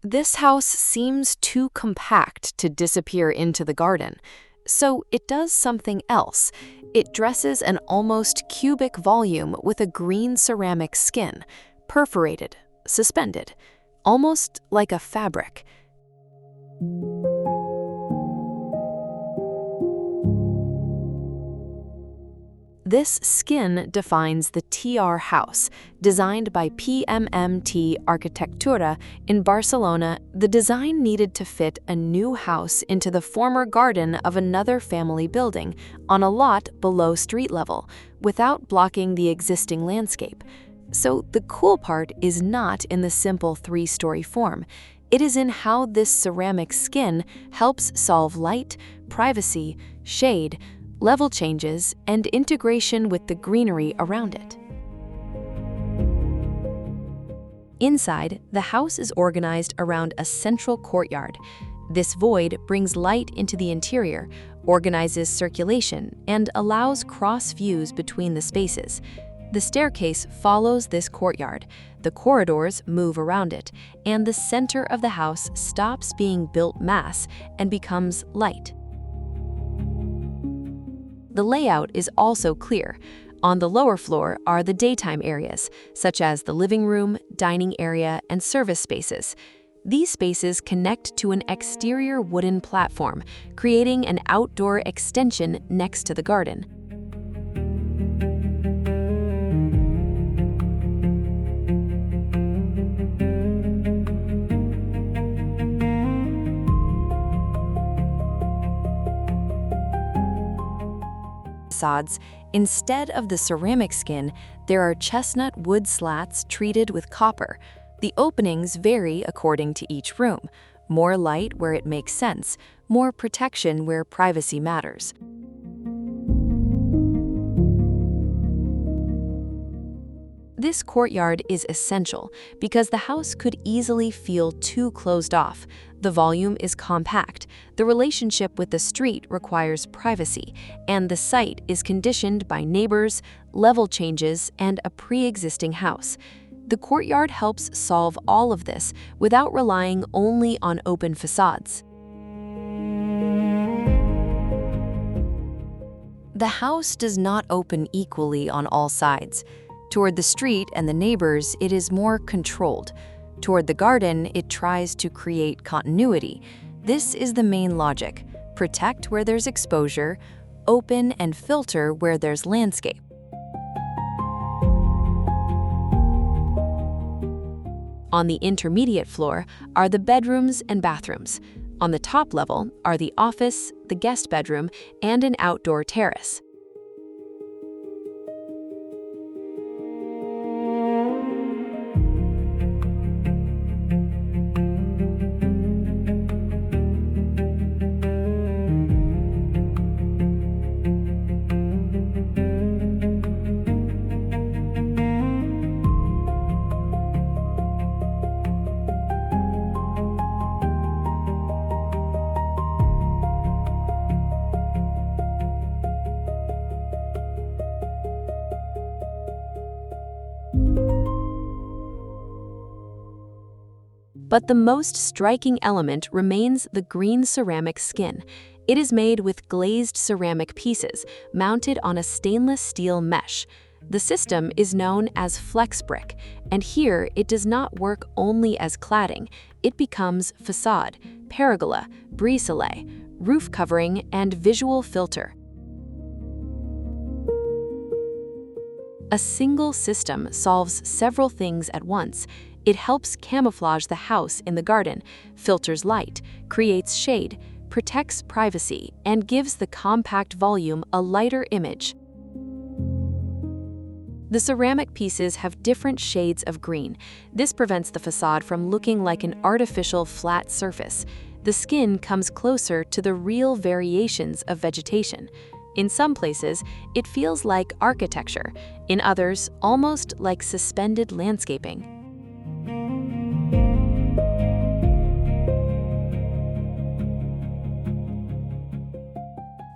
This house seems too compact to disappear into the garden, so it does something else. It dresses an almost cubic volume with a green ceramic skin, perforated, suspended, almost like a fabric. This skin defines the TR house, designed by PMMT Arquitectura in Barcelona. The design needed to fit a new house into the former garden of another family building on a lot below street level, without blocking the existing landscape. So the cool part is not in the simple three-story form. It is in how this ceramic skin helps solve light, privacy, shade, level changes, and integration with the greenery around it. Inside, the house is organized around a central courtyard. This void brings light into the interior, organizes circulation, and allows cross views between the spaces. The staircase follows this courtyard, the corridors move around it, and the center of the house stops being built mass and becomes light. The layout is also clear. On the lower floor are the daytime areas, such as the living room, dining area, and service spaces. These spaces connect to an exterior wooden platform, creating an outdoor extension next to the garden. Facades, instead of the ceramic skin, there are chestnut wood slats treated with copper. The openings vary according to each room. More light where it makes sense, more protection where privacy matters. This courtyard is essential because the house could easily feel too closed off. The volume is compact, the relationship with the street requires privacy, and the site is conditioned by neighbors, level changes, and a pre-existing house. The courtyard helps solve all of this without relying only on open facades. The house does not open equally on all sides. Toward the street and the neighbors, it is more controlled. Toward the garden, it tries to create continuity. This is the main logic: protect where there's exposure, open and filter where there's landscape. On the intermediate floor are the bedrooms and bathrooms. On the top level are the office, the guest bedroom, and an outdoor terrace. But the most striking element remains the green ceramic skin. It is made with glazed ceramic pieces mounted on a stainless steel mesh. The system is known as Flexbrick, and here it does not work only as cladding. It becomes façade, pergola, brise, roof covering, and visual filter. A single system solves several things at once. It helps camouflage the house in the garden, filters light, creates shade, protects privacy, and gives the compact volume a lighter image. The ceramic pieces have different shades of green. This prevents the facade from looking like an artificial flat surface. The skin comes closer to the real variations of vegetation. In some places, it feels like architecture. In others, almost like suspended landscaping.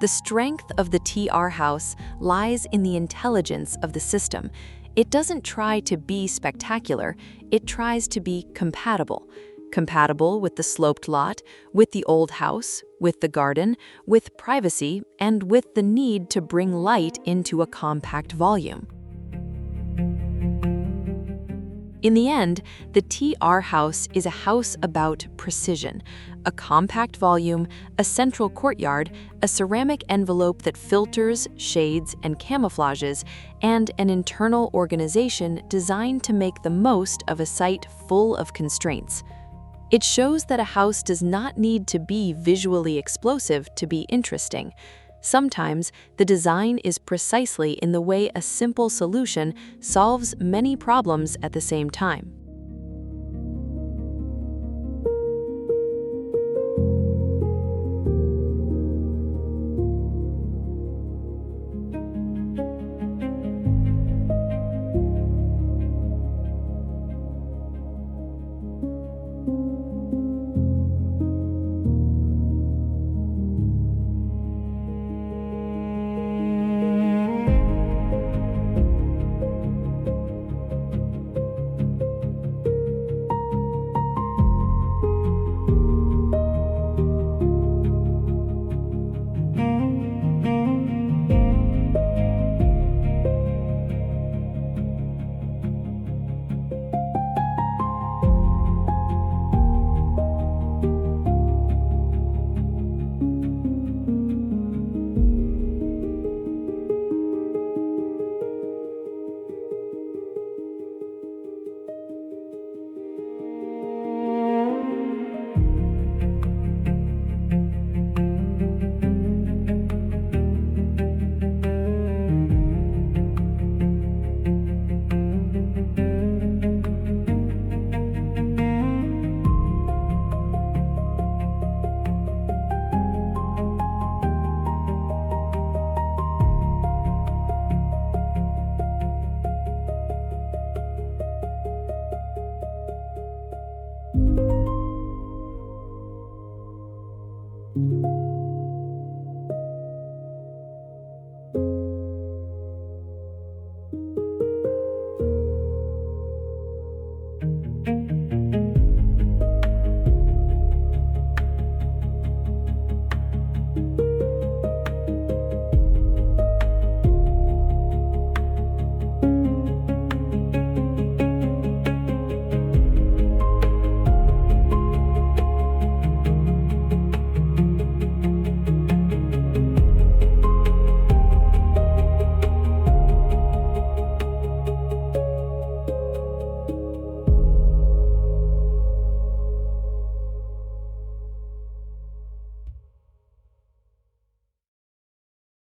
The strength of the TR house lies in the intelligence of the system. It doesn't try to be spectacular, it tries to be compatible. compatible with the sloped lot, with the old house, with the garden, with privacy, and with the need to bring light into a compact volume. In the end, the TR house is a house about precision, a compact volume, a central courtyard, a ceramic envelope that filters, shades, and camouflages, and an internal organization designed to make the most of a site full of constraints. It shows that a house does not need to be visually explosive to be interesting. Sometimes, the design is precisely in the way a simple solution solves many problems at the same time.